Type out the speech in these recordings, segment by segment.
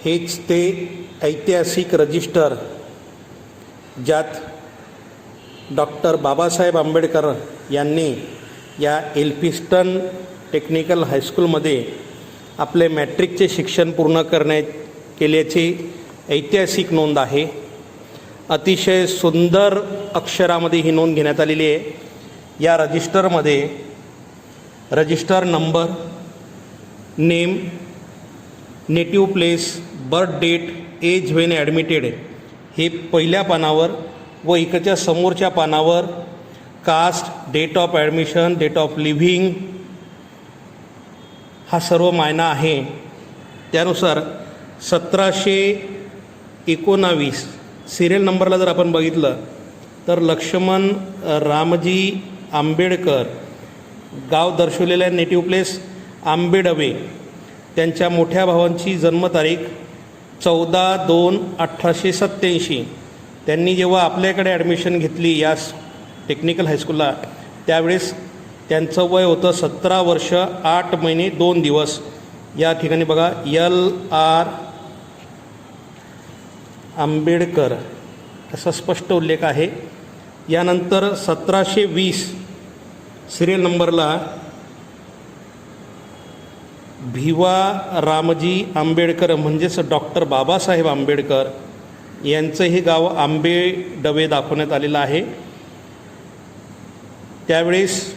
हेच ते ऐतिहासिक रजिस्टर ज्यात डॉक्टर बाबासाहेब आंबेडकर यांनी या एल्फिस्टन टेक्निकल हायस्कूलमध्ये आपले मॅट्रिकचे शिक्षण पूर्ण केल्याची ऐतिहासिक नोंद आहे. अतिशय सुंदर अक्षरामध्ये ही नोंद घेण्यात आलेली आहे. या रजिस्टरमध्ये register number, name, native place, birth date, age when admitted हे पहिल्या पानावर व इकडच्या समोरच्या पानावर caste, date of admission, date of leaving हा सर्व मायना आहे. त्यानुसार 1719 सिरियल नंबरला जर आपण बघितलं तर लक्ष्मण रामजी आंबेडकर, गाव दर्शवलेलं आहे, नेटिव्ह प्लेस आंबेडवे. त्यांच्या मोठ्या भावांची जन्मतारीख 14/2/1887. त्यांनी जेव्हा आपल्याकडे ॲडमिशन घेतली या टेक्निकल हायस्कूलला त्यावेळेस त्यांचं वय होतं 17 वर्ष 8 महिने 2 दिवस. या ठिकाणी बघा LR आंबेडकर असा स्पष्ट उल्लेख आहे. यानंतर 1720 सिरियल नंबरला भिवा रामजी आंबेडकर म्हणजेच डॉक्टर बाबासाहेब आंबेडकर यांचं हे गाव आंबेडवे दाखवण्यात आलेलं आहे. त्यावेळेस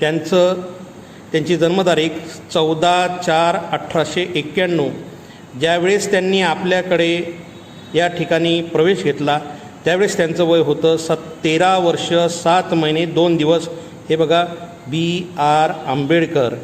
त्यांची जन्मतारीख 14/4/1891. ज्यावेळेस त्यांनी आपल्याकडे या ठिकाणी प्रवेश घेतला त्यावेळेस त्यांचं वय होतं 13 वर्ष 7 महिने 2 दिवस. हे बघा BR आंबेडकर.